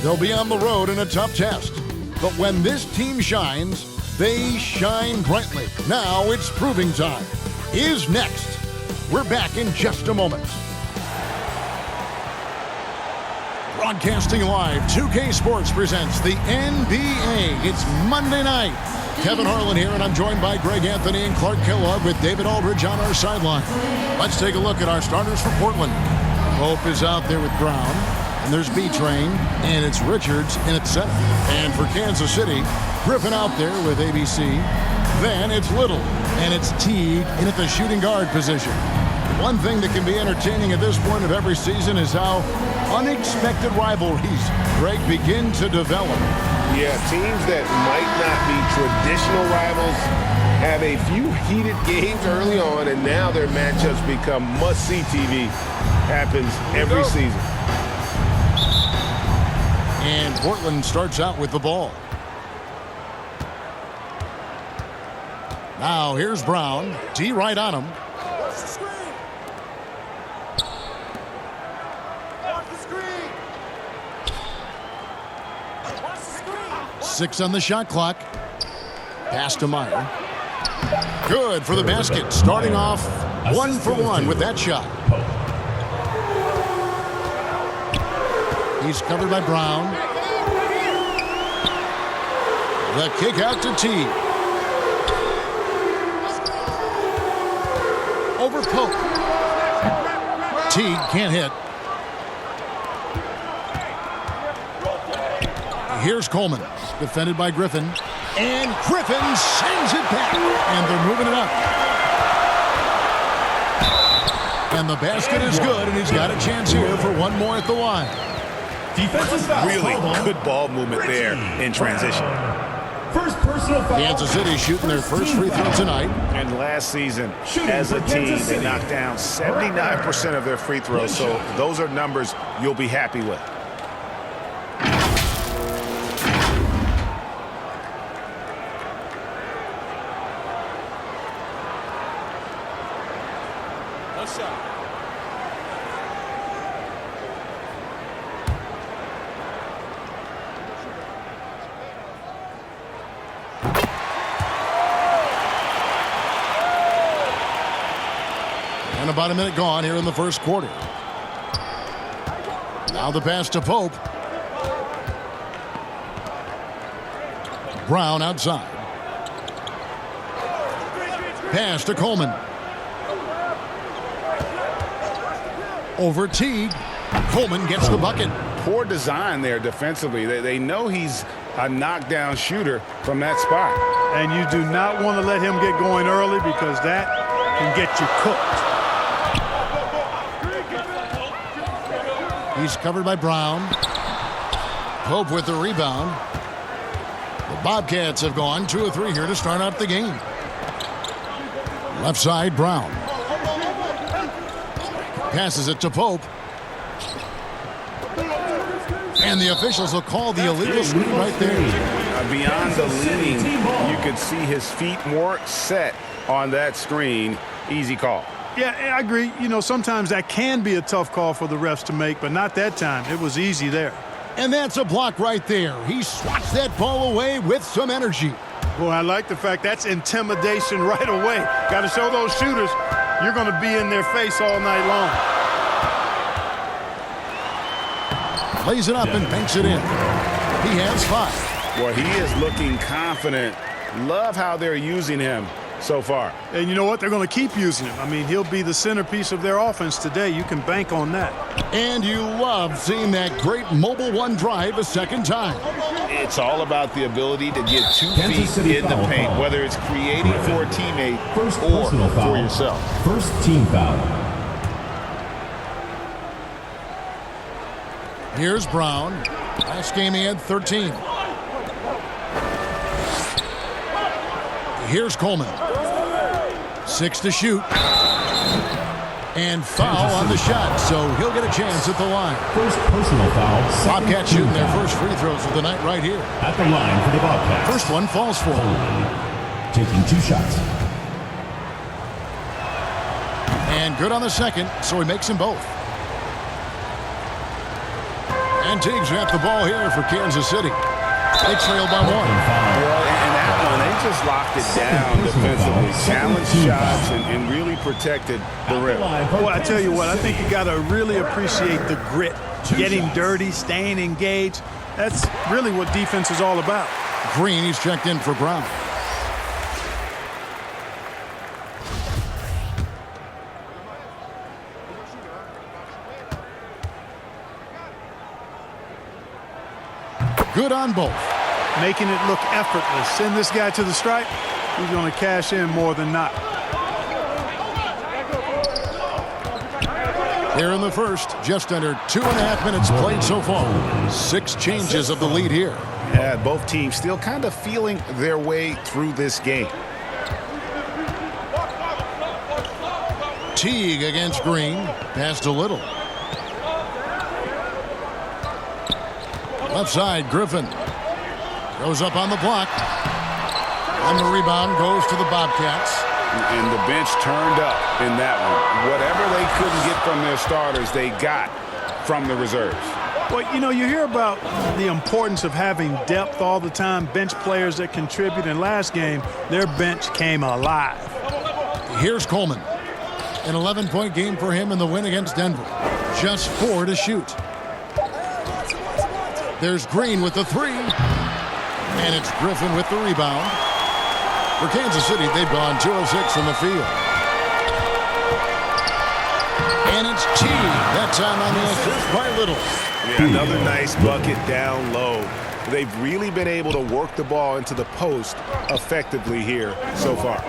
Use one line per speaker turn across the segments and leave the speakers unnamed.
They'll be on the road in a tough test. But when this team shines, they shine brightly. Now it's proving time. Is next. We're back in just a moment. Broadcasting live, 2K Sports presents the NBA. It's Monday night. Kevin Harlan here, and I'm joined by Greg Anthony and Clark Kellogg with David Aldridge on our sideline. Let's take a look at our starters for Portland. Pope is out there with Brown, and there's B-Train, and it's Richards in at center. And for Kansas City, Griffin out there with ABC. Then it's Little, and it's Teague in at the shooting guard position. One thing that can be entertaining at this point of every season is how unexpected rivalries, Greg, begin to develop.
Yeah, teams that might not be traditional rivals have a few heated games early on, and now their matchups become must-see TV. Happens every season.
And Portland starts out with the ball. Now here's Brown. T right on him. Six on the shot clock. Pass to Meyer. Good for the basket. Starting off 1 for 1 with that shot. He's covered by Brown. The kick out to T. Over Pope. T can't hit. Here's Coleman, defended by Griffin. And Griffin sends it back. And they're moving it up. And the basket is good, and he's got a chance here for one more at the line.
Defensive foul.
Really good ball movement there in transition.
First personal foul.
Kansas City shooting their first free throw tonight.
And last season, as a team, they knocked down 79% of their free throws. So those are numbers you'll be happy with.
And about a minute gone here in the first quarter. Now the pass to Pope. Brown outside. Pass to Coleman. Over Teague. Coleman gets the bucket.
Poor design there defensively. They know he's a knockdown shooter from that spot.
And you do not want to let him get going early because that can get you cooked.
He's covered by Brown. Pope with the rebound. The Bobcats have gone 2 of 3 here to start out the game. Left side, Brown. Passes it to Pope. And the officials will call the illegal screen right there.
Beyond the leaning, you could see his feet more set on that screen. Easy call.
Yeah, I agree. You know, sometimes that can be a tough call for the refs to make, but not that time. It was easy there.
And that's a block right there. He swats that ball away with some energy.
Boy, I like the fact that's intimidation right away. Got to show those shooters you're going to be in their face all night long.
Lays it up and banks it in. He has 5.
Well, he is looking confident. Love how they're using him so far.
And you know what? They're going to keep using him. I mean, he'll be the centerpiece of their offense today. You can bank on that.
And you love seeing that great mobile one drive a second time.
It's all about the ability to get 2 feet in the paint, whether it's creating for a teammate or for yourself.
First team foul.
Here's Brown. Last game he had 13. Here's Coleman. 6 to shoot. And foul on the shot, so he'll get a chance at the line.
First personal foul.
Bobcats shooting their first free throws of the night right here.
At the line for the Bobcats.
First one falls for him.
Taking 2 shots.
And good on the second, so he makes them both. And Teague's got the ball here for Kansas City. They trail by 1.
Well, and that one, they just locked it down defensively. Challenged shots and really protected the rim.
Well, I tell you what, I think you got to really appreciate the grit. Getting dirty, staying engaged. That's really what defense is all about.
Green, he's checked in for Brown. Good on both.
Making it look effortless. Send this guy to the stripe. He's going to cash in more than not.
Here in the first, just under 2.5 minutes played so far. 6 changes of the lead here.
Yeah, both teams still kind of feeling their way through this game.
Teague against Green. Passed a little. Left side, Griffin. Goes up on the block. And the rebound goes to the Bobcats.
And the bench turned up in that one. Whatever they couldn't get from their starters, they got from the reserves.
Well, you know, you hear about the importance of having depth all the time, bench players that contribute. In last game, their bench came alive.
Here's Coleman. An 11-point game for him in the win against Denver. Just 4 to shoot. There's Green with the 3. And it's Griffin with the rebound. For Kansas City, they've gone 2 of 6 from the field. And it's Teague. That time on the assist by Little.
Yeah, another nice bucket down low. They've really been able to work the ball into the post effectively here so far.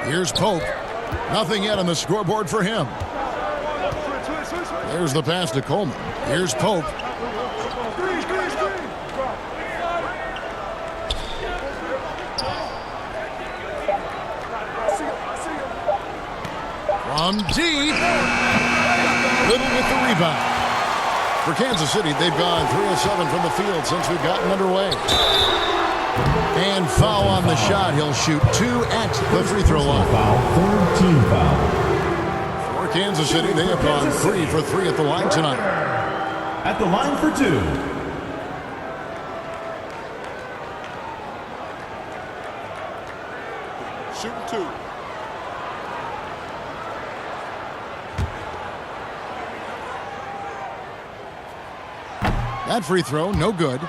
Here's Pope. Nothing yet on the scoreboard for him. There's the pass to Coleman. Here's Pope. From deep. Little with the rebound. For Kansas City, they've gone 3 of 7 from the field since we've gotten underway. And foul on the shot. He'll shoot 2 at the free throw line.
Third team foul.
For Kansas City, they have gone 3 for 3 at the line tonight.
At the line for 2.
Shooting 2.
That free throw, no good.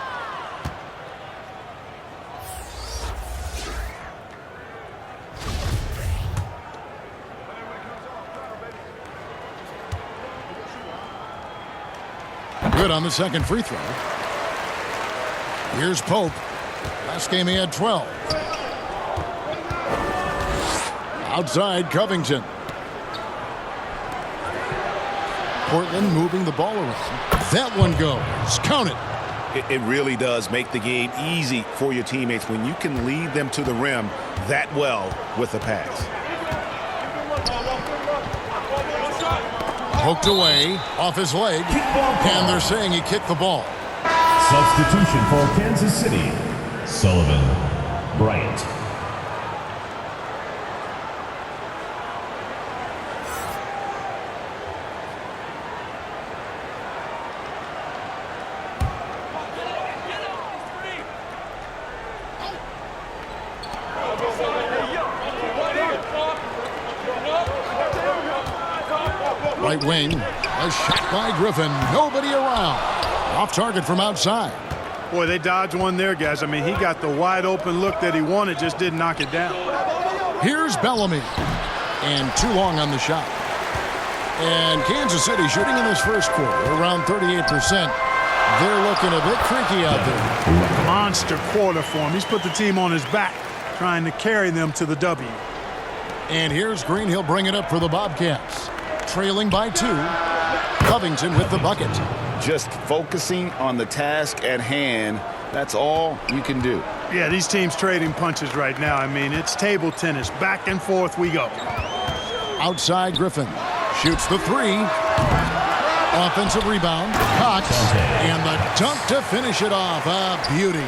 Good on the second free throw. Here's Pope. Last game he had 12. Outside, Covington. Portland moving the ball around. That one goes. Count it.
It really does make the game easy for your teammates when you can lead them to the rim that well with a pass.
Poked away, off his leg, and they're saying he kicked the ball.
Substitution for Kansas City. Sullivan. Bryant.
Right wing, a shot by Griffin. Nobody around. Off target from outside.
Boy, they dodged one there, guys. I mean, he got the wide open look that he wanted, just didn't knock it down.
Here's Bellamy. And too long on the shot. And Kansas City shooting in this first quarter around 38%. They're looking a bit creaky out there.
Monster quarter for him. He's put the team on his back, trying to carry them to the W.
And here's Green. He'll bring it up for the Bobcats. Trailing by 2. Covington with the bucket.
Just focusing on the task at hand. That's all you can do.
Yeah, these teams trading punches right now. I mean, it's table tennis. Back and forth we go.
Outside, Griffin. Shoots the 3. Offensive rebound. Cox. And the dunk to finish it off. A beauty.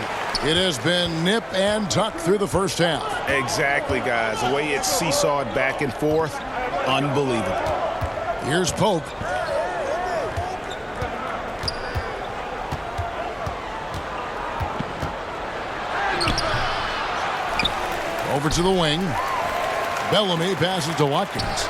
It has been nip and tuck through the first half.
Exactly, guys. The way it's seesawed back and forth, unbelievable.
Here's Pope. Over to the wing. Bellamy passes to Watkins.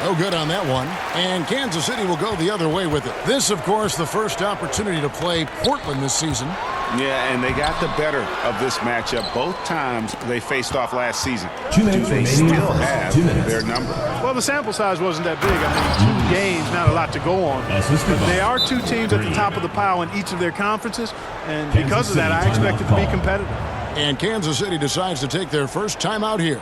No good on that one. And Kansas City will go the other way with it. This, of course, the first opportunity to play Portland this season.
Yeah, and they got the better of this matchup both times they faced off last season.
2 minutes
They
remaining.
still have
2 minutes.
their number.
Well, the sample size wasn't that big. I mean, 2 games, not a lot to go on.
Assistant
They are 2 teams at the top of the pile in each of their conferences, and because of that, I expect it to be competitive.
And Kansas City decides to take their first timeout here.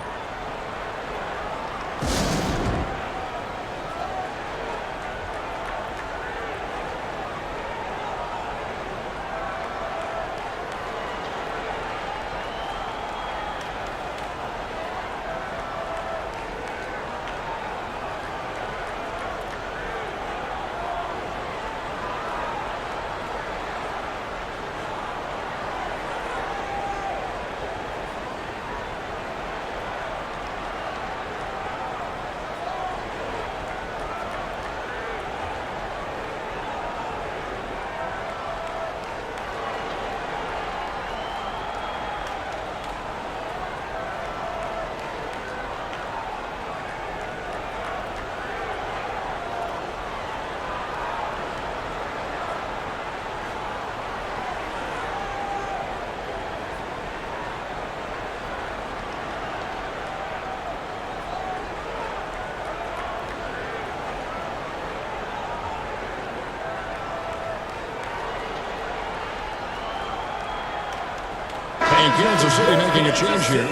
And Kansas City making a change here.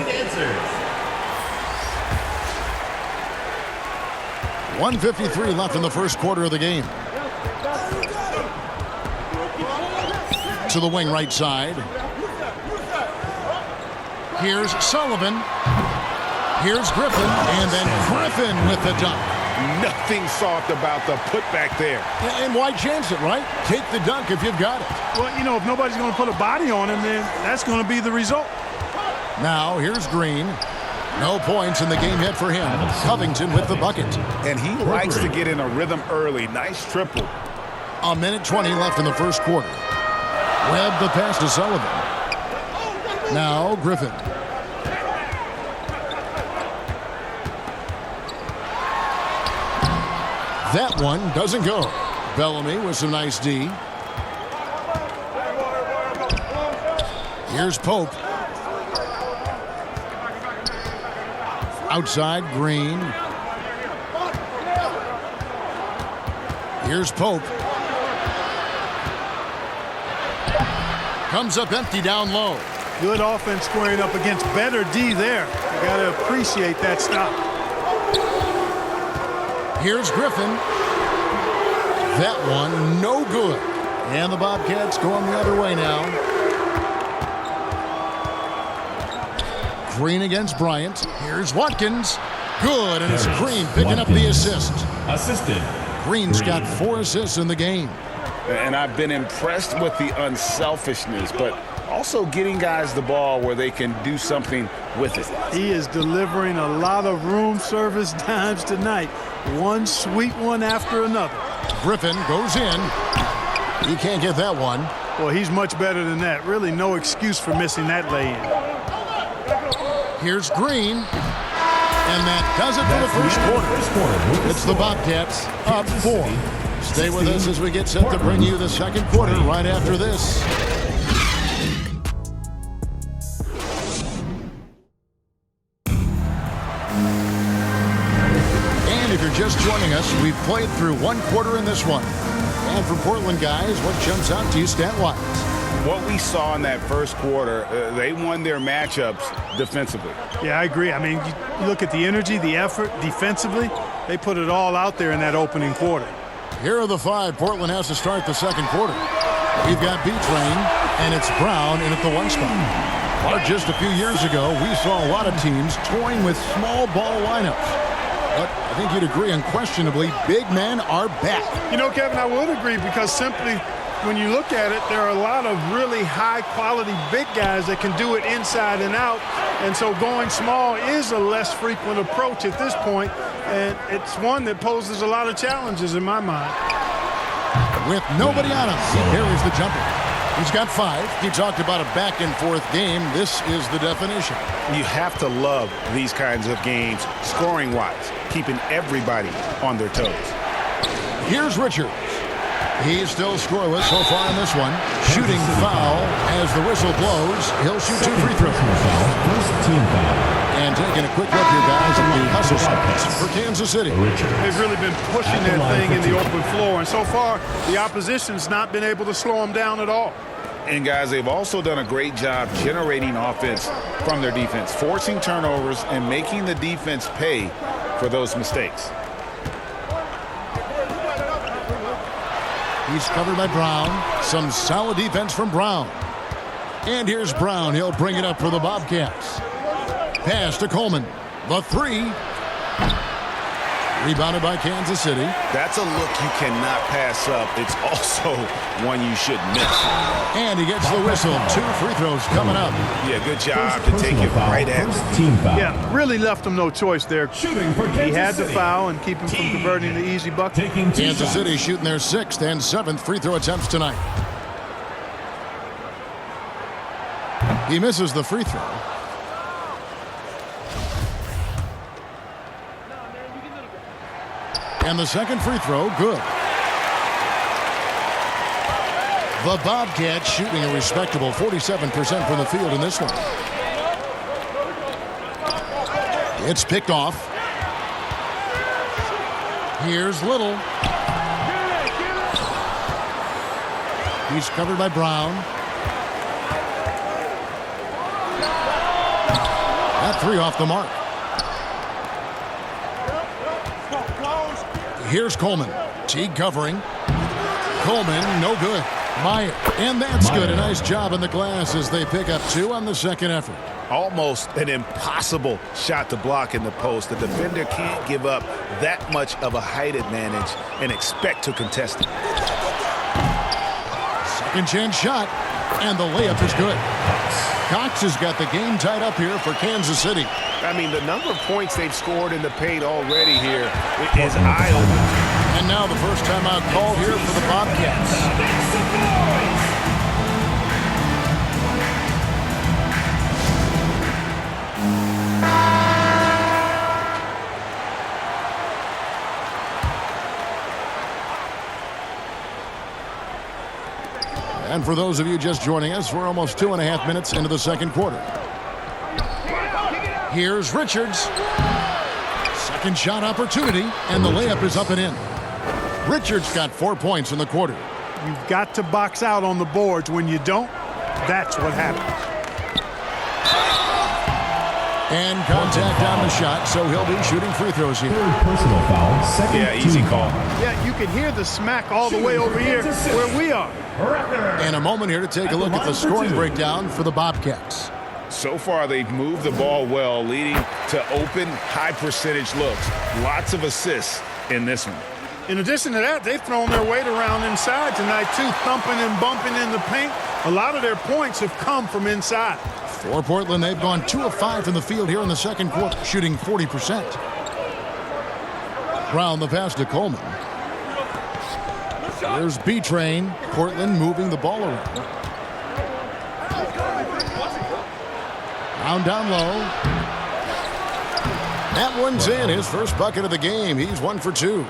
1:53 left in the first quarter of the game. To the wing right side. Here's Sullivan. Here's Griffin. And then Griffin with the dunk.
Nothing soft about the putback there.
And why chance it, right? Take the dunk if you've got it.
Well, you know, if nobody's going to put a body on him, then that's going to be the result.
Now, here's Green. No points in the game yet for him. Covington with the bucket.
And he likes to get in a rhythm early. Nice triple.
1:20 left in the first quarter. Webb the pass to Sullivan. Now, Griffin. That one doesn't go. Bellamy with some nice D. Here's Pope. Outside, Green. Here's Pope. Comes up empty down low.
Good offense squaring up against better D there. You got to appreciate that stop.
Here's Griffin. That one, no good. And the Bobcats going the other way now. Green against Bryant. Here's Watkins. Good, and it's Green picking up the assist.
Assisted.
Green's got 4 assists in the game.
And I've been impressed with the unselfishness, but also getting guys the ball where they can do something with it.
He is delivering a lot of room service dimes tonight. One sweet one after another.
Griffin goes in. He can't get that one.
Well, he's much better than that. Really no excuse for missing that lay-in.
Here's Green. And that does it for the first quarter. It's the Bobcats up 4. Stay with us as we get set to bring you the second quarter right after this. And if you're just joining us, we've played through 1 quarter in this one. And for Portland guys, what jumps out to you stat-wise?
What we saw in that first quarter, they won their matchups defensively.
Yeah, I agree. I mean, you look at the energy, the effort defensively, they put it all out there in that opening quarter.
Here are the 5 Portland has to start the second quarter. We've got B-Train, and it's Brown in at the 1 spot. Or just a few years ago, we saw a lot of teams toying with small ball lineups. But I think you'd agree unquestionably, big men are back.
You know, Kevin, I would agree because simply when you look at it, there are a lot of really high-quality big guys that can do it inside and out. And so going small is a less frequent approach at this point, and it's one that poses a lot of challenges in my mind.
With nobody on him, here is the jumper. He's got 5. He talked about a back-and-forth game. This is the definition.
You have to love these kinds of games, scoring-wise, keeping everybody on their toes.
Here's Richards. He's still scoreless so far in this one. Shooting foul as the whistle blows. He'll shoot 2 free throws.
First team foul.
And taking a quick look here, guys, at the hustle shots for Kansas City.
They've really been pushing that thing in the open floor, and so far the opposition's not been able to slow them down at all.
And, guys, they've also done a great job generating offense from their defense, forcing turnovers and making the defense pay for those mistakes.
He's covered by Brown. Some solid defense from Brown. And here's Brown. He'll bring it up for the Bobcats. Pass to Coleman. The 3. Rebounded by Kansas City.
That's a look you cannot pass up. It's also one you should miss.
And he gets the whistle. 2 free throws coming up.
Yeah, good job to take it right at him.
Team foul.
Yeah, really left him no choice there.
Shooting for Kansas
He had to
City.
foul and keep him from converting the easy bucket.
Taking 2
Kansas
shots.
City shooting their 6th and 7th free throw attempts tonight. He misses the free throw. And the second free throw, good. The Bobcats shooting a respectable 47% from the field in this one. It's picked off. Here's Little. He's covered by Brown. That 3 off the mark. Here's Coleman. Teague covering. Coleman, no good. Meyer. And that's good. A nice job in the glass as they pick up 2 on the second effort.
Almost an impossible shot to block in the post. The defender can't give up that much of a height advantage and expect to contest it.
Second chance shot. And the layup is good. Cox has got the game tied up here for Kansas City.
I mean, the number of points they've scored in the paint already here is eye-opening.
And now the first timeout called here for the Bobcats. And for those of you just joining us, we're almost 2.5 minutes into the second quarter. Here's Richards. Second shot opportunity, and the layup is up and in. Richards got 4 points in the quarter.
You've got to box out on the boards. When you don't, that's what happens.
And contact on the shot, so he'll be shooting free throws here.
Third personal foul. Second
Yeah, easy
team
call.
foul.
Yeah, you can hear the smack all the way over here where we are.
And a moment here to take a look at the scoring breakdown for the Bobcats.
So far, they've moved the ball well, leading to open, high-percentage looks. Lots of assists in this one.
In addition to that, they've thrown their weight around inside tonight, too, thumping and bumping in the paint. A lot of their points have come from inside.
For Portland, they've gone 2 of 5 from the field here in the second quarter, shooting 40%. Brown the pass to Coleman. There's B-Train. Portland moving the ball around. Brown down low. That one's in. His first bucket of the game. He's 1 for 2.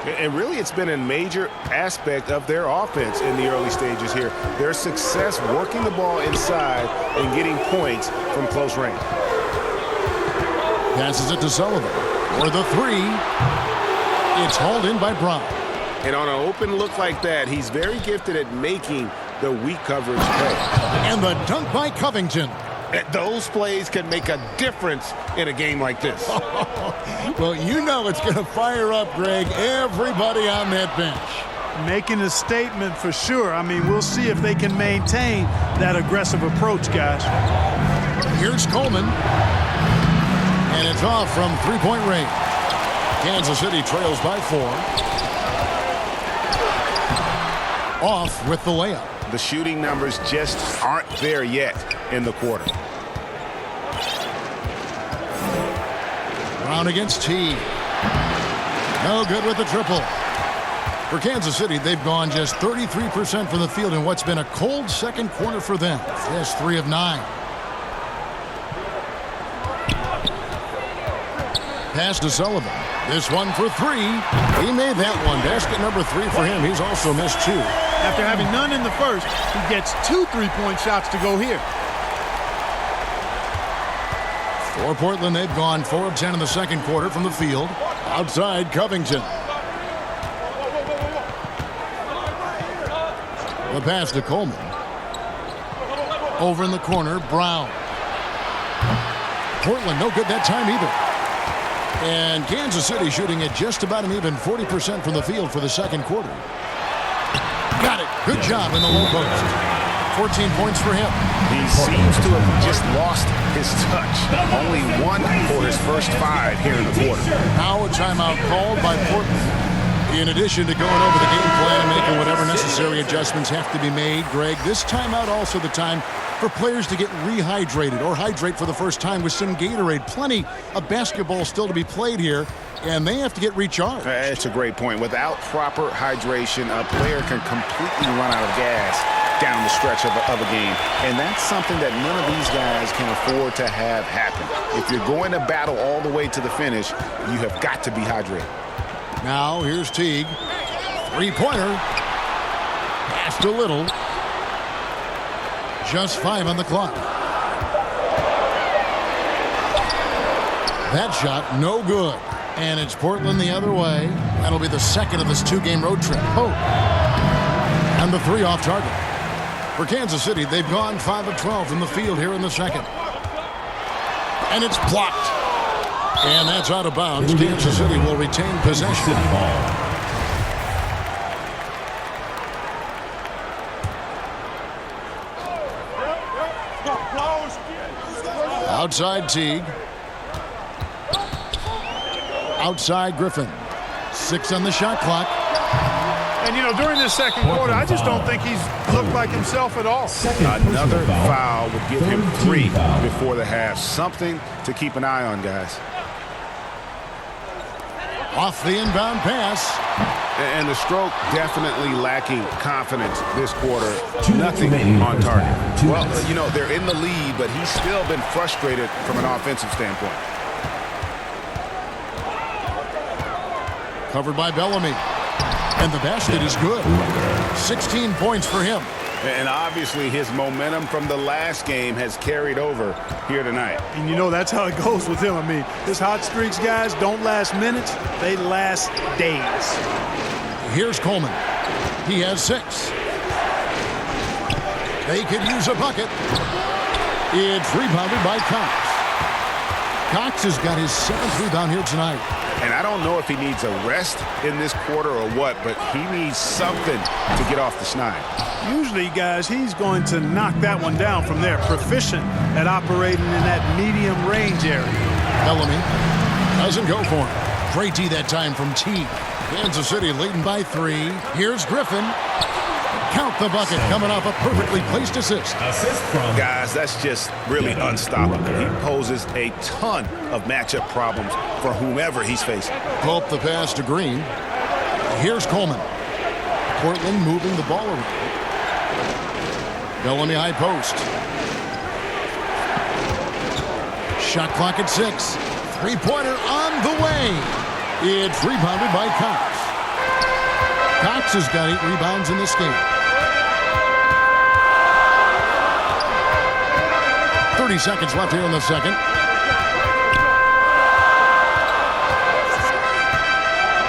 And really, it's been a major aspect of their offense in the early stages here. Their success working the ball inside and getting points from close range.
Passes it to Sullivan. For the 3. It's hauled in by Brown.
And on an open look like that, he's very gifted at making the weak coverage play.
And the dunk by Covington.
Those plays can make a difference in a game like this.
Well, you know it's going to fire up, Greg, everybody on that bench.
Making a statement for sure. I mean, we'll see if they can maintain that aggressive approach, guys.
Here's Coleman. And it's off from three-point range. Kansas City trails by 4. Off with the layup.
The shooting numbers just aren't there yet in the quarter.
Brown against T. No good with the triple. For Kansas City, they've gone just 33% from the field in what's been a cold second quarter for them. Just 3 of 9. Pass to Sullivan. This one for 3. He made that one. Basket number 3 for him. He's also missed 2.
After having none in the first, he gets 2 3-point shots to go here.
For Portland, they've gone 4 of 10 in the second quarter from the field. Outside, Covington. The pass to Coleman. Over in the corner, Brown. Portland, no good that time either. And Kansas City shooting at just about an even 40% from the field for the second quarter. Got it. Good job in the low post. 14 points for him.
He seems to have just lost his touch. Only 1 for his first 5 here in the quarter.
Now a timeout called by Portland. In addition to going over the game plan and making whatever necessary adjustments have to be made, Greg, this timeout also the time for players to get rehydrated or hydrate for the first time with some Gatorade. Plenty of basketball still to be played here, and they have to get recharged.
That's a great point. Without proper hydration, a player can completely run out of gas down the stretch of a game. And that's something that none of these guys can afford to have happen. If you're going to battle all the way to the finish, you have got to be hydrated.
Now here's Teague. 3-pointer. Passed a little. Just 5 on the clock. That shot, no good. And it's Portland the other way. That'll be the second of this 2-game road trip. Oh. And the 3 off target. For Kansas City, they've gone 5 of 12 from the field here in the second. And it's blocked. And that's out of bounds. Kansas City will retain possession. Outside Teague. Outside Griffin. 6 on the shot clock.
And, you know, during this second quarter, I just don't think he's looked like himself at all.
Another foul would give him 3 before the half. Something to keep an eye on, guys.
Off the inbound pass.
And the stroke definitely lacking confidence this quarter. Nothing on target. Well, you know, they're in the lead, but he's still been frustrated from an offensive standpoint.
Covered by Bellamy. And the basket is good. 16 points for him.
And obviously his momentum from the last game has carried over here tonight.
And you know that's how it goes with him. I mean, his hot streaks, guys, don't last minutes. They last days.
Here's Coleman. He has 6. They could use a bucket. It's rebounded by Cox. Cox has got his 7th rebound here tonight.
And I don't know if he needs a rest in this quarter or what, but he needs something to get off the schneid.
Usually, guys, he's going to knock that one down from there. Proficient at operating in that medium range area.
Bellamy doesn't go for him. Great D that time from T. Kansas City leading by 3. Here's Griffin. Count the bucket coming off a perfectly placed assist.
Guys, that's just really unstoppable. He poses a ton of matchup problems for whomever he's facing.
Pope the pass to Green. Here's Coleman. Portland moving the ball around. Bellamy high post. Shot clock at 6. 3-pointer on the way. It's rebounded by Cox. Cox has got 8 rebounds in this game. 30 seconds left here in the second.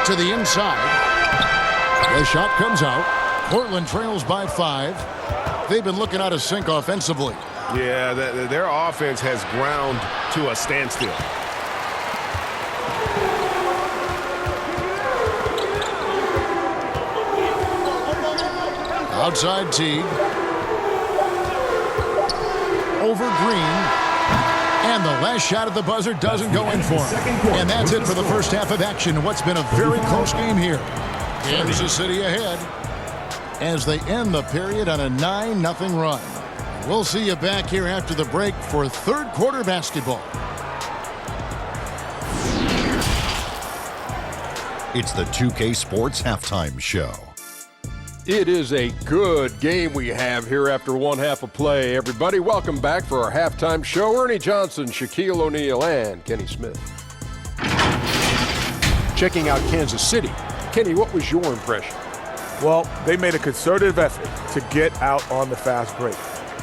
To the inside. The shot comes out. Portland trails by 5. They've been looking out of sync offensively.
Yeah, their offense has ground to a standstill.
Outside Teague. Over Green. And the last shot at the buzzer doesn't go in for him. And that's it for the first half of action. What's been a very close game here. Kansas City ahead as they end the period on a 9-0 run. We'll see you back here after the break for third quarter basketball. It's the 2K Sports Halftime Show.
It is a good game we have here after one half of play. Everybody, welcome back for our halftime show. Ernie Johnson, Shaquille O'Neal, and Kenny Smith. Checking out Kansas City. Kenny, what was your impression?
Well, they made a concerted effort to get out on the fast break.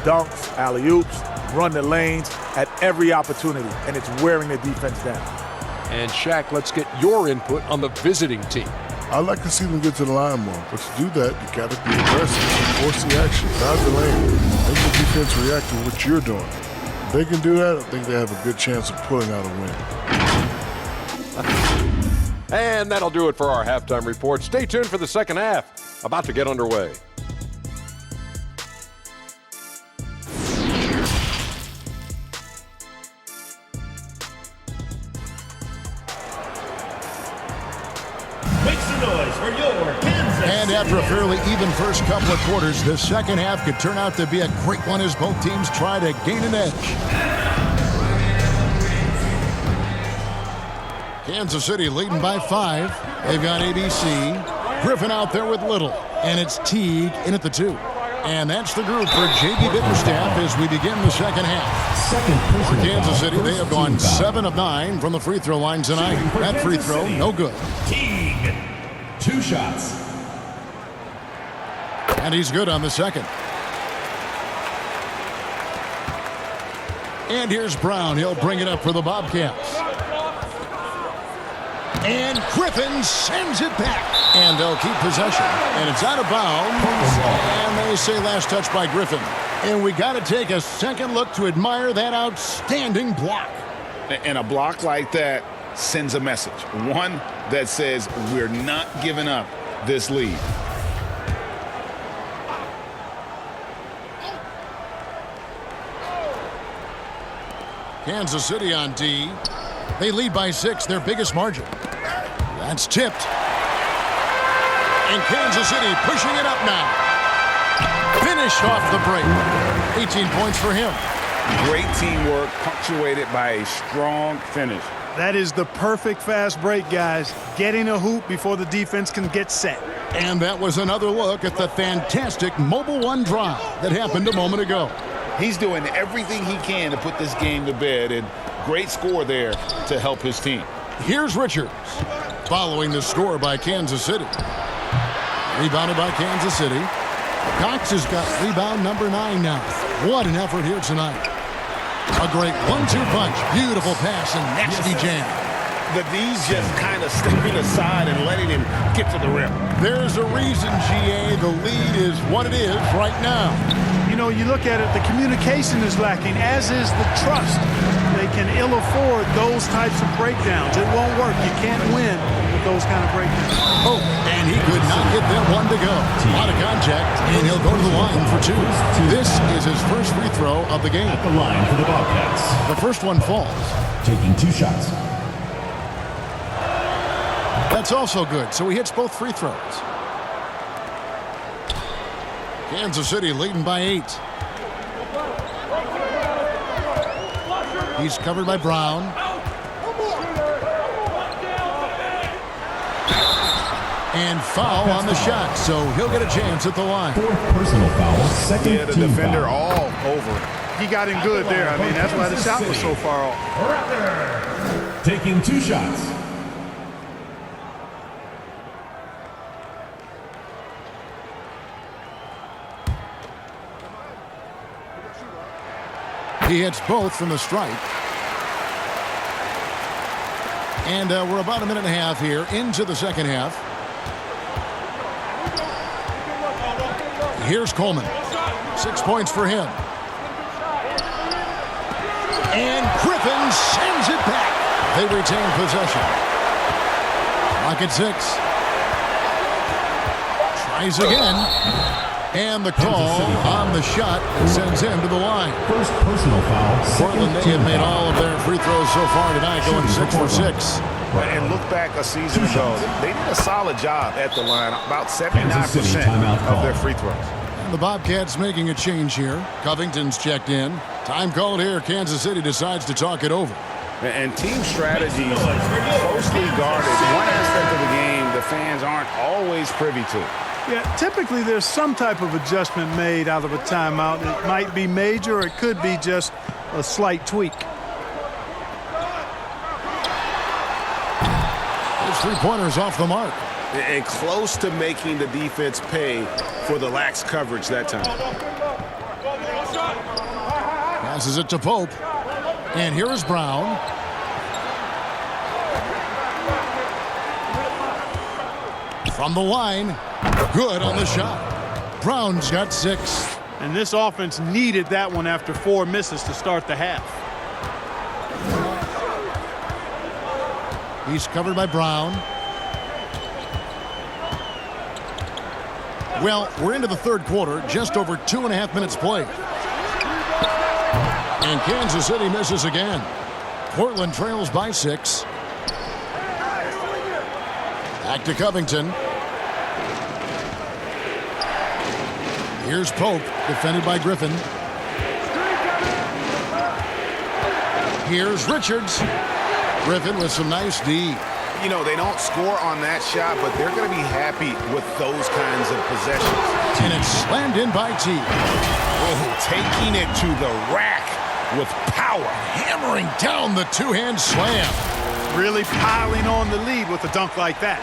Dunks, alley-oops, run the lanes at every opportunity, and it's wearing the defense down.
And Shaq, let's get your input on the visiting team.
I'd like to see them get to the line more, but to do that, you got to be aggressive, force the action, drive the lane, make the defense react to what you're doing. If they can do that, I think they have a good chance of pulling out a win.
And that'll do it for our halftime report. Stay tuned for the second half, about to get underway.
And after a fairly even first couple of quarters, the second half could turn out to be a great one as both teams try to gain an edge. Kansas City leading by 5. They've got ABC. Griffin out there with Little. And it's Teague in at the 2. And that's the group for J.B. Bittenstaff as we begin the second half. For Kansas City, they have gone 7 of 9 from the free throw line tonight. That free throw, no good.
Teague, 2 shots.
And he's good on the second. And here's Brown. He'll bring it up for the Bobcats. And Griffin sends it back. And they'll keep possession. And it's out of bounds. And they say last touch by Griffin. And we got to take a second look to admire that outstanding block.
And a block like that sends a message. One that says we're not giving up this lead.
Kansas City on D. They lead by 6, their biggest margin. That's tipped. And Kansas City pushing it up now. Finished off the break. 18 points for him.
Great teamwork punctuated by a strong finish.
That is the perfect fast break, guys. Getting a hoop before the defense can get set.
And that was another look at the fantastic Mobile One drive that happened a moment ago.
He's doing everything he can to put this game to bed, and great score there to help his team.
Here's Richards following the score by Kansas City. Rebounded by Kansas City. Cox has got rebound number 9 now. What an effort here tonight. A great 1-2 punch. Beautiful pass and nasty jam.
The D's just kind of stepping aside and letting him get to the rim.
There's a reason, GA, the lead is what it is right now.
You know, you look at it, the communication is lacking, as is the trust. They can ill afford those types of breakdowns. It won't work. You can't win with those kind of breakdowns.
Oh, and he could not get that one to go. A lot of contact, and he'll go to the line for 2. This is his first free throw of the game.
At the line for the Bobcats.
The first one falls.
Taking 2 shots.
That's also good, so he hits both free throws. Kansas City leading by 8. He's covered by Brown. And foul on the shot, so he'll get a chance at the line.
4th personal foul, 2nd
Yeah, the
team
defender
foul.
all over him.
He got him good there. I mean, that's why the shot was so far off.
Taking 2 shots.
He hits both from the strike. And we're about a minute and a half here into the second half. Here's Coleman. 6 points for him. And Griffin sends it back. They retain possession. Clock at 6. Tries again. And the call on the shot sends him to the line.
First personal foul.
Portland, they have made all of their free throws so far tonight, going 6 for 6.
And look back a season ago, they did a solid job at the line, about 79% of their free throws.
And the Bobcats making a change here. Covington's checked in. Time called here. Kansas City decides to talk it over.
And team strategies closely guarded. One aspect of the game
fans aren't always privy to.
Yeah, typically there's some type of adjustment made out of a timeout. It might be major or it could be just a slight tweak.
Those three-pointers off the mark.
And close to making the defense pay for the lax coverage that time.
Passes it to Pope. And here is Brown. From the line. Good on the shot. Brown's got 6.
And this offense needed that one after 4 misses to start the half.
He's covered by Brown. Well, we're into the third quarter, just over 2.5 minutes played. And Kansas City misses again. Portland trails by 6. Back to Covington. Here's Pope, defended by Griffin. Here's Richards. Griffin with some nice D.
You know, they don't score on that shot, but they're going to be happy with those kinds of possessions.
And it's slammed in by T.
Oh, taking it to the rack with power.
Hammering down the two-hand slam.
Really piling on the lead with a dunk like that.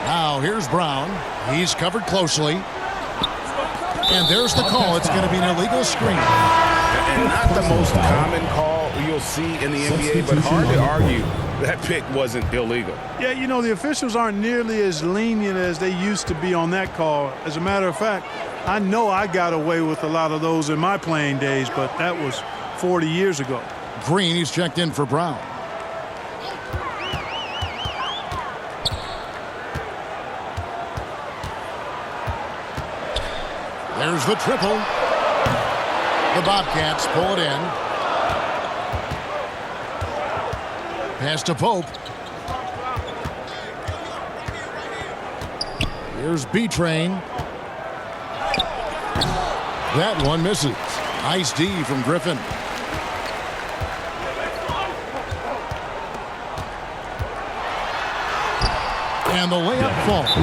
Now here's Brown. He's covered closely. And there's the call. It's going to be an illegal screen.
And not the most common call you'll see in the NBA, but hard to argue that pick wasn't illegal.
Yeah, you know, the officials aren't nearly as lenient as they used to be on that call. As a matter of fact, I know I got away with a lot of those in my playing days, but that was 40 years ago.
Green, he's checked in for Brown. There's the triple. The Bobcats pull it in. Pass to Pope. Here's B-Train. That one misses. Nice D from Griffin. And the layup falls.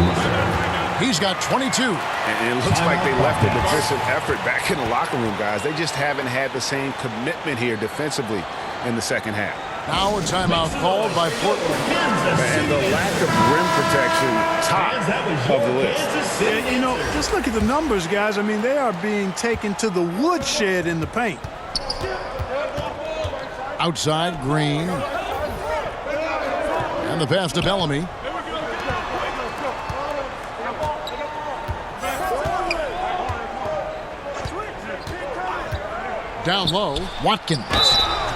He's got 22.
And it looks like they left the defensive effort back in the locker room, guys. They just haven't had the same commitment here defensively in the second half.
Now a timeout called by Portland.
And the lack of rim protection, top of the list.
Yeah, you know, just look at the numbers, guys. I mean, they are being taken to the woodshed in the paint.
Outside, Green. And the pass to Bellamy. Down low, Watkins.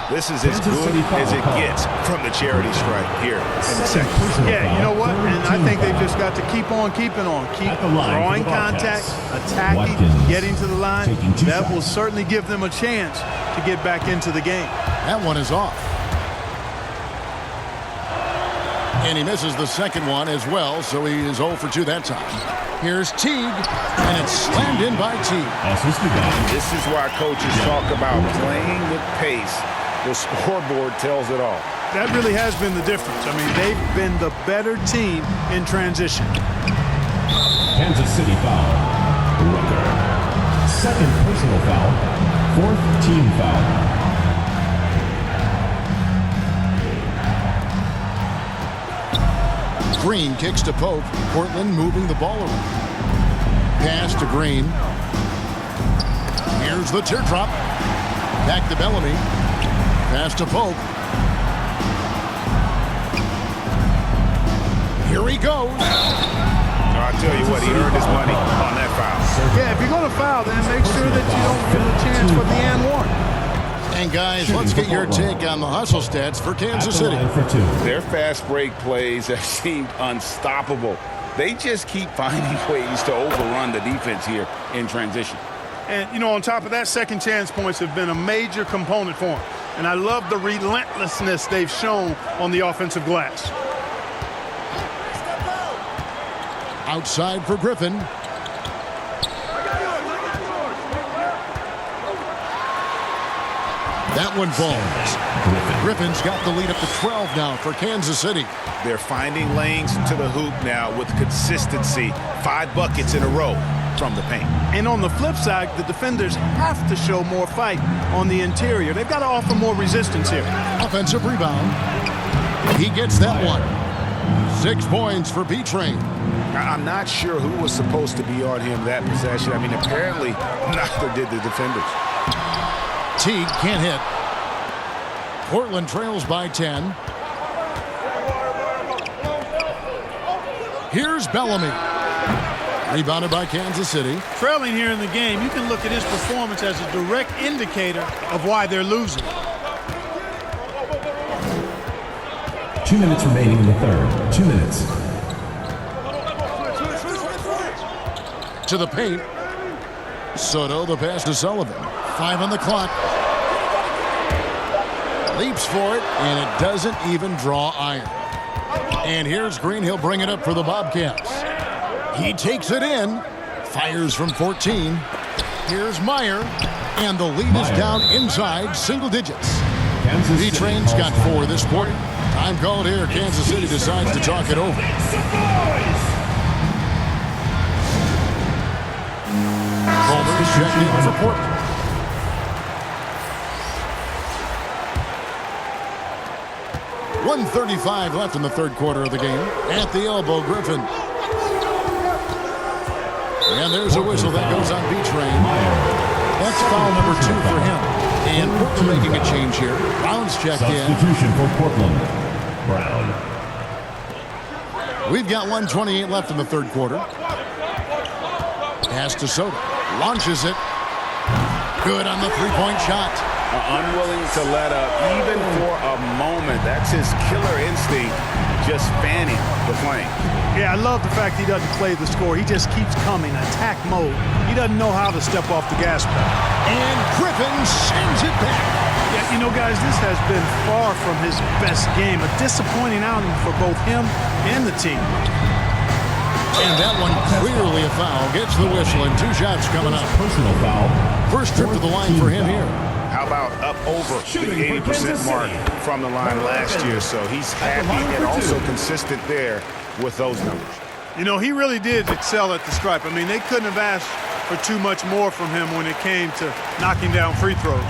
This is as good as it gets from the charity stripe here in the second.
Yeah, you know what? And I think they've just got to keep on keeping on. Keep drawing contact, attacking, getting to the line. That will certainly give them a chance to get back into the game.
That one is off. And he misses the second one as well, so he is 0 for 2 that time. Here's Teague, and it's slammed in by Teague.
This is why coaches talk about playing with pace. The scoreboard tells it all.
That really has been the difference. I mean, they've been the better team in transition.
Kansas City foul. Rucker. Second personal foul. Fourth team foul.
Green kicks to Pope. Portland moving the ball around. Pass to Green. Here's the teardrop. Back to Bellamy. Pass to Pope. Here he goes.
I'll tell you what, he earned his money on that foul.
Yeah, if you're going to foul, then make sure that you don't give a chance for the and one.
And guys, let's get your take on the hustle stats for Kansas City.
Their fast break plays have seemed unstoppable. They just keep finding ways to overrun the defense here in transition.
And, you know, on top of that, second chance points have been a major component for them. And I love the relentlessness they've shown on the offensive glass.
Outside for Griffin. That one falls. Griffin's got the lead up to 12 now for Kansas City.
They're finding lanes to the hoop now with consistency. 5 buckets in a row from the paint.
And on the flip side, the defenders have to show more fight on the interior. They've got to offer more resistance here.
Offensive rebound. He gets that one. 6 points for B-Train.
I'm not sure who was supposed to be on him that possession. I mean, apparently neither did the defenders.
Teague can't hit. Portland trails by 10. Here's Bellamy. Rebounded by Kansas City.
Trailing here in the game, you can look at his performance as a direct indicator of why they're losing.
2 minutes remaining in the third. 2 minutes.
To the paint. Soto, the pass to Sullivan. 5 on the clock. Leaps for it, and it doesn't even draw iron. And here's Green. He'll bring it up for the Bobcats. He takes it in. Fires from 14. Here's Meyer. And the lead is down inside single digits. B-Train's got 4 this quarter. Time called here. Kansas City decides to talk it over. Coleman's checked in for Portland. .135 left in the third quarter of the game. At the elbow, Griffin. And there's a whistle that goes on B-Train. That's foul number 2 for him. And Portland making a change here. Brown's checked in.
Substitution for Portland. Brown.
We've got 1:28 left in the third quarter. Pass to Soto. Launches it. Good on the three-point shot.
Unwilling to let up even for a moment. That's his killer instinct, just fanning the flame.
Yeah, I love the fact he doesn't play the score. He just keeps coming, attack mode. He doesn't know how to step off the gas pedal.
And Griffin sends it back.
Yeah, you know, guys, this has been far from his best game. A disappointing outing for both him and the team.
And that one clearly a foul. Gets the whistle, and 2 shots coming up.
Personal foul.
First trip to the line for him here.
How about up over the 80% mark from the line last year? So he's happy and also consistent there with those numbers.
You know, he really did excel at the stripe. I mean, they couldn't have asked for too much more from him when it came to knocking down free throws.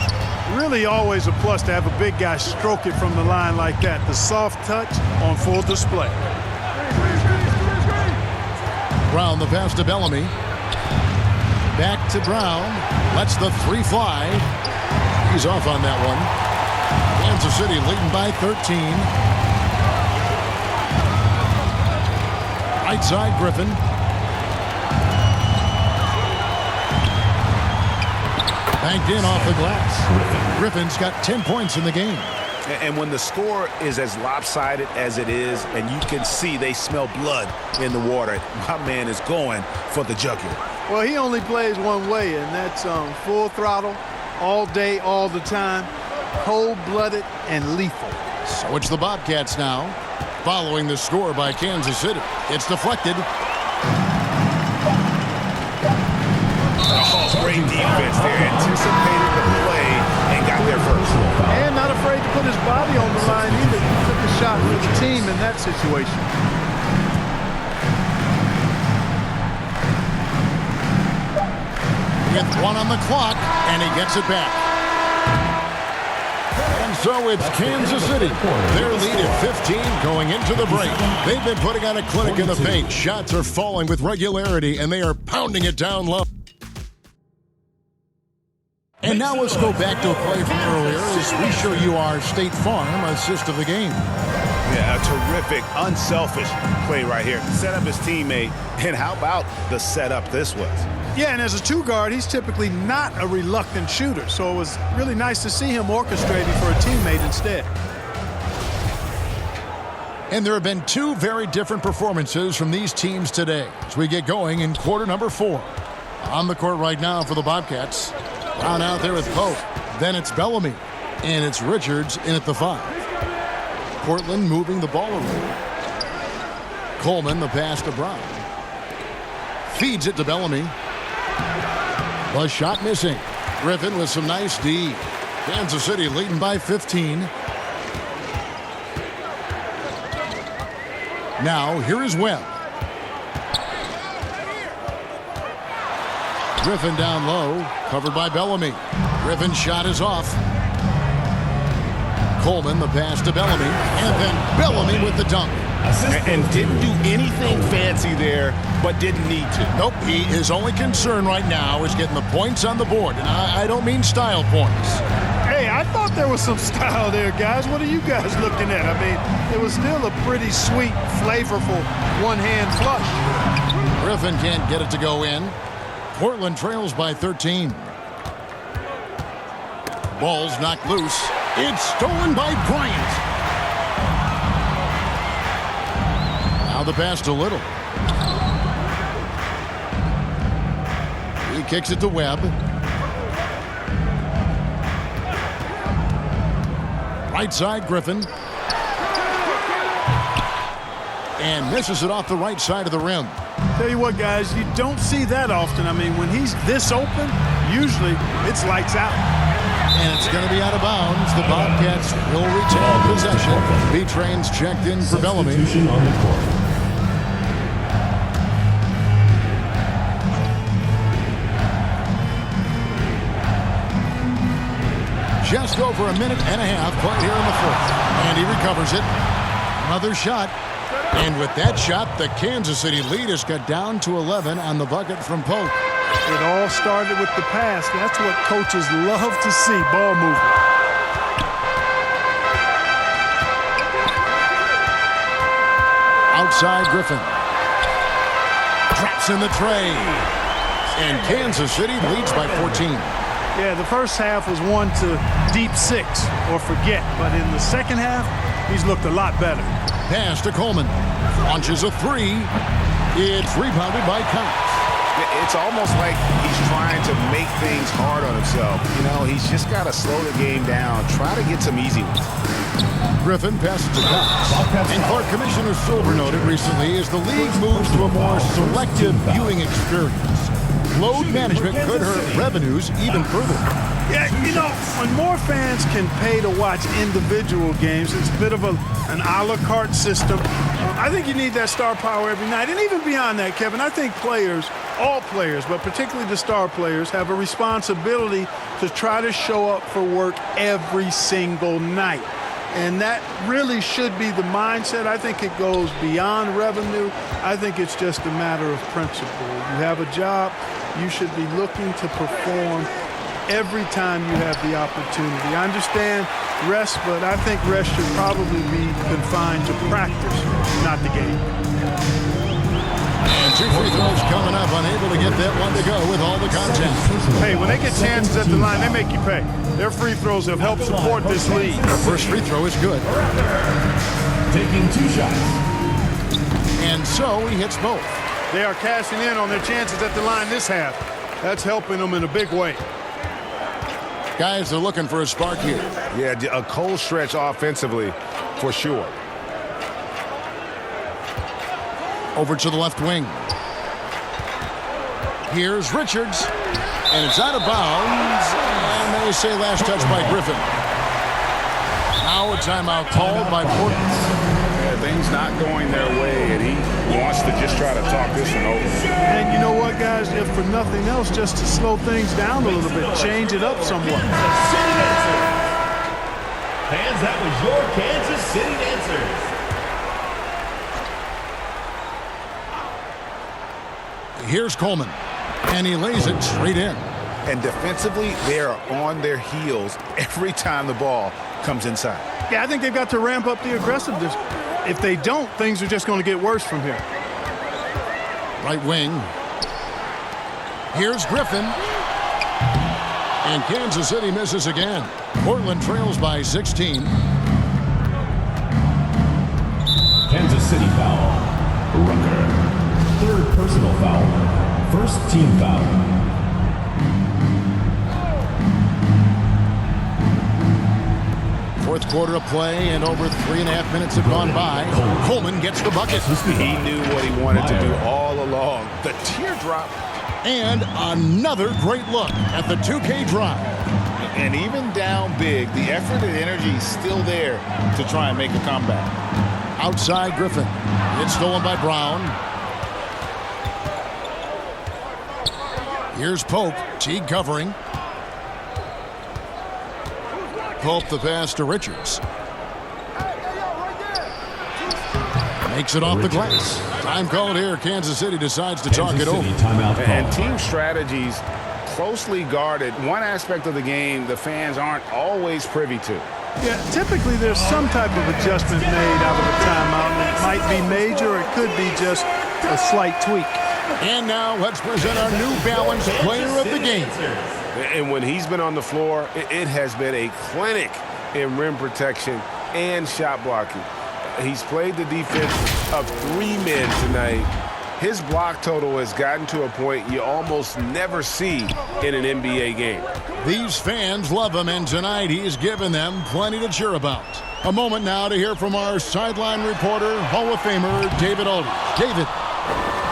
Really always a plus to have a big guy stroke it from the line like that. The soft touch on full display.
Brown, the pass to Bellamy. Back to Brown. Lets the 3 fly. He's off on that one. Kansas City leading by 13. Right side, Griffin. Banked in off the glass. Griffin's got 10 points in the game.
And when the score is as lopsided as it is, and you can see they smell blood in the water, my man is going for the jugular.
Well, he only plays one way, and that's full throttle, all day, all the time, cold-blooded and lethal.
So it's the Bobcats now, following the score by Kansas City. It's deflected.
Oh, great defense there. Anticipated the play and got there first.
And not afraid to put his body on the line either. He took a shot for the team in that situation.
With 1 on the clock, and he gets it back. And so it's Kansas City. Their lead at 15 going into the break. They've been putting on a clinic in the paint. Shots are falling with regularity, and they are pounding it down low. And now let's go back to a play from earlier as we show you our State Farm assist of the game.
Yeah, a terrific, unselfish play right here. Set up his teammate, and how about the setup this was?
Yeah, and as a 2-guard, he's typically not a reluctant shooter, so it was really nice to see him orchestrating for a teammate instead.
And there have been 2 very different performances from these teams today as we get going in quarter number 4. On the court right now for the Bobcats. Brown out there with Pope. Then it's Bellamy. And it's Richards in at the 5. Portland moving the ball around. Coleman, the pass to Brown. Feeds it to Bellamy. The shot missing. Griffin with some nice D. Kansas City leading by 15. Now, here is Webb. Griffin down low, covered by Bellamy. Griffin's shot is off. Coleman, the pass to Bellamy, and then Bellamy with the dunk.
And didn't do anything fancy there, but didn't need to.
Nope, his only concern right now is getting the points on the board, and I don't mean style points.
Hey, I thought there was some style there, guys. What are you guys looking at? I mean, it was still a pretty sweet, flavorful one-hand flush.
Griffin can't get it to go in. Portland trails by 13. Ball's knocked loose. It's stolen by Bryant. Now the pass to Little. He kicks it to Webb. Right side, Griffin. And misses it off the right side of the rim.
Tell you what, guys, you don't see that often. I mean, when he's this open, usually it's lights out.
And it's going to be out of bounds. The Bobcats will retain possession. B-Train's checked in for Bellamy.
Substitution on the court.
Just over a minute and a half played here in the fourth. And he recovers it. Another shot. And with that shot, the Kansas City lead has got down to 11 on the bucket from Polk.
It all started with the pass. That's what coaches love to see, ball movement.
Outside Griffin. Drops in the tray. And Kansas City leads by 14.
Yeah, the first half was one to deep six or forget. But in the second half, he's looked a lot better.
Pass to Coleman. Launches a three. It's rebounded by Cox.
It's almost like he's trying to make things hard on himself. You know, he's just got to slow the game down, try to get some easy ones.
Griffin passes to Cox. And Clark, Commissioner Silver noted recently as the league moves to a more selective viewing experience, load management could hurt revenues even further.
Yeah, you know, when more fans can pay to watch individual games, it's a bit of an a la carte system. I think you need that star power every night. And even beyond that, Kevin, I think players, all players, but particularly the star players, have a responsibility to try to show up for work every single night. And that really should be the mindset. I think it goes beyond revenue. I think it's just a matter of principle. You have a job, you should be looking to perform every time you have the opportunity. I understand rest, but I think rest should probably be confined to practice, not the game.
And two free throws coming up, unable to get that one to go with all the contact.
Hey, when they get chances at the line, they make you pay. Their free throws have helped support this league.
The first free throw is good.
Taking 2 shots.
And so he hits both.
They are cashing in on their chances at the line this half. That's helping them in a big way.
Guys, they're looking for a spark here.
Yeah, a cold stretch offensively, for sure.
Over to the left wing. Here's Richards. And it's out of bounds. And they say last touch by Griffin. Now a timeout called by Portland.
Yeah, things not going their way, and he wants to just try to talk this one over.
And you know what, guys? If for nothing else, just to slow things down a little bit, change it up somewhat.
Fans, that was your Kansas City dancers.
Here's Coleman. And he lays it straight in.
And defensively, they are on their heels every time the ball comes inside.
Yeah, I think they've got to ramp up the aggressiveness. If they don't, things are just going to get worse from here.
Right wing. Here's Griffin. And Kansas City misses again. Portland trails by 16.
Kansas City foul. Rucker. 3rd personal foul. 1st team foul.
Fourth quarter of play, and over 3.5 minutes have gone by. Coleman gets the bucket.
He knew what he wanted to do all along. The teardrop.
And another great look at the 2K drive.
And even down big, the effort and energy is still there to try and make a comeback.
Outside Griffin. It's stolen by Brown. Here's Pope. Teague covering. Pope the pass to Richards. Makes it off the glass. Time called here. Kansas City decides to talk it over.
And team strategies closely guarded. One aspect of the game the fans aren't always privy to.
Yeah, typically there's some type of adjustment made out of a timeout. It might be major or it could be just a slight tweak.
And now let's present our New Balance player of the game.
And when he's been on the floor, it has been a clinic in rim protection and shot blocking. He's played the defense of 3 men tonight. His block total has gotten to a point you almost never see in an NBA game.
These fans love him, and tonight he's given them plenty to cheer about. A moment now to hear from our sideline reporter, Hall of Famer David Aldridge. David.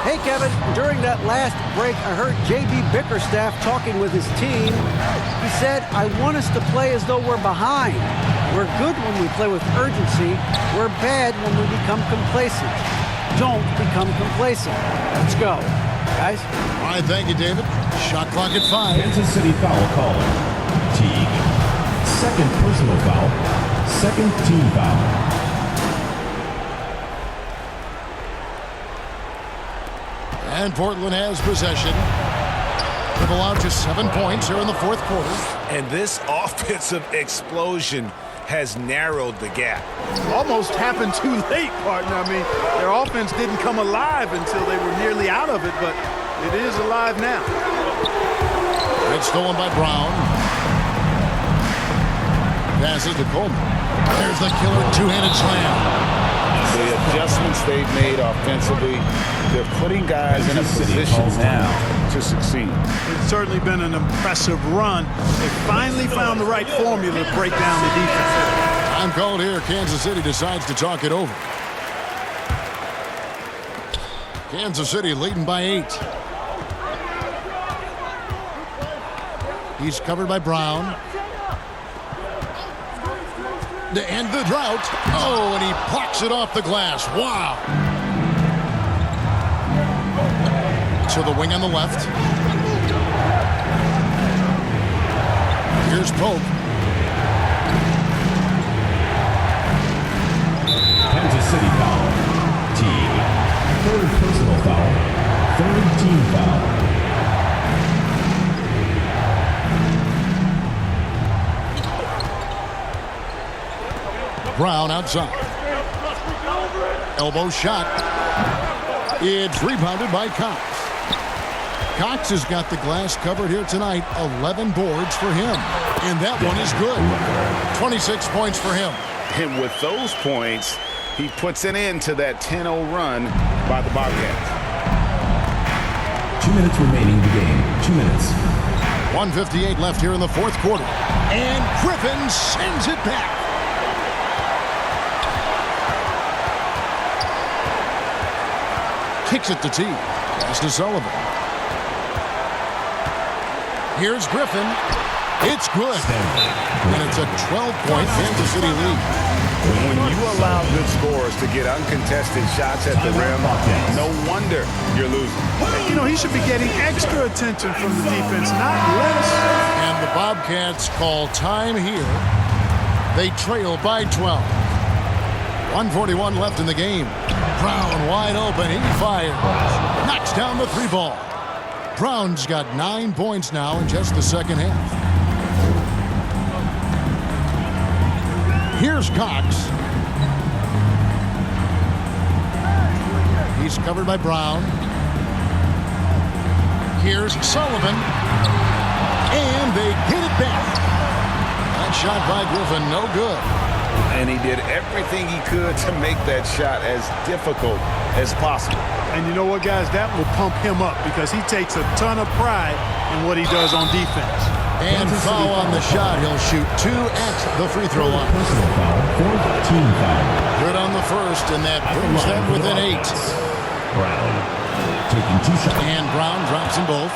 Hey, Kevin, during that last break, I heard J.B. Bickerstaff talking with his team. He said, I want us to play as though we're behind. We're good when we play with urgency. We're bad when we become complacent. Don't become complacent. Let's go, guys.
All right, thank you, David. Shot clock at 5.
Kansas City foul call. Teague. Second personal foul. Second team foul.
And Portland has possession. They've allowed just 7 points here in the fourth quarter.
And this offensive explosion has narrowed the gap.
Almost happened too late, partner. I mean, their offense didn't come alive until they were nearly out of it, but it is alive now.
It's stolen by Brown. Passes to Coleman. There's the killer two-handed slam.
The adjustments they've made offensively, they're putting guys in a position now to succeed.
It's certainly been an impressive run. They finally found the right formula to break down the defense.
Time called here. Kansas City decides to talk it over. Kansas City leading by 8. He's covered by Brown. To end the drought. Oh, and he plucks it off the glass. Wow. To the wing on the left. Here's Pope.
Kansas City foul. Teague. Third personal foul. Third team foul.
Brown outside. Elbow shot. It's rebounded by Cox. Cox has got the glass covered here tonight. 11 boards for him. And that one is good. 26 points for him.
And with those points, he puts an end to that 10-0 run by the Bobcats.
2 minutes remaining in the game. 2 minutes.
1:58 left here in the fourth quarter. And Griffin sends it back. Kicks it to T. Pass to Sullivan. Here's Griffin. It's good. And it's a 12-point Kansas City lead.
When you allow good scorers to get uncontested shots at the rim, no wonder you're losing.
You know, he should be getting extra attention from the defense, not less.
And the Bobcats call time here. They trail by 12. 1:41 left in the game. Brown wide open. He fires. Knocks down the 3 ball. Brown's got 9 points now in just the second half. Here's Cox. He's covered by Brown. Here's Sullivan. And they get it back. That shot by Griffin, no good.
And he did everything he could to make that shot as difficult as possible.
And you know what, guys? That will pump him up because he takes a ton of pride in what he does on defense.
And foul on the shot. He'll shoot 2 at the free throw line.
Personal foul. Fourth team foul.
Good on the first, and that brings them within 8.
Brown taking 2 shots.
And Brown drops them both.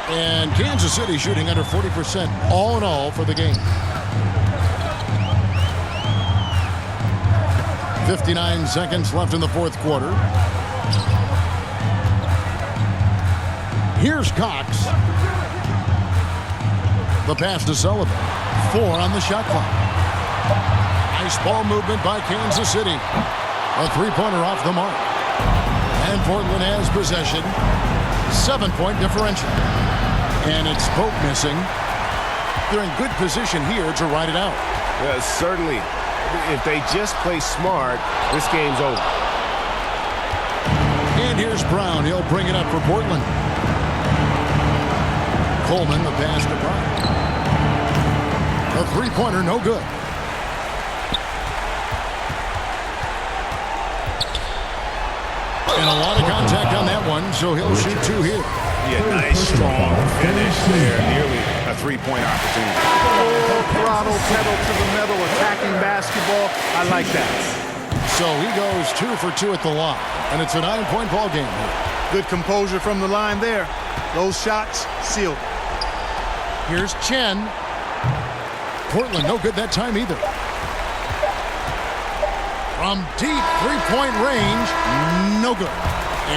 And Kansas City shooting under 40% all in all for the game. 59 seconds left in the fourth quarter. Here's Cox. The pass to Sullivan. 4 on the shot clock. Nice ball movement by Kansas City. A three-pointer off the mark. And Portland has possession. 7-point differential. And it's Pope missing. They're in good position here to ride it out.
Yeah, certainly. If they just play smart, this game's over.
And here's Brown. He'll bring it up for Portland. Coleman, the pass to Brown. A three-pointer, no good. And a lot of contact on that one, so he'll shoot 2 here.
Yeah, nice, strong finish there. Nearly a three-point opportunity.
Full throttle, pedal to the metal, attacking basketball. I like that.
So he goes 2 for 2 at the line, and it's a 9-point ball game here.
Good composure from the line there. Those shots sealed.
Here's Chen. Portland no good that time either. From deep three-point range, no good.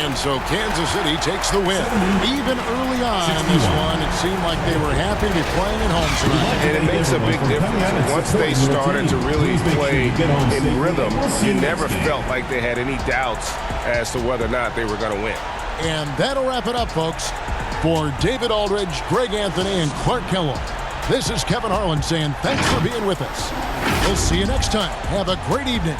And so Kansas City takes the win. Even early on in this one, it seemed like they were happy to be playing at home tonight.
And it makes a big difference. Once they started to really play in rhythm, you never felt like they had any doubts as to whether or not they were going to win.
And that'll wrap it up, folks. For David Aldridge, Greg Anthony, and Clark Kellogg, this is Kevin Harlan saying thanks for being with us. We'll see you next time. Have a great evening.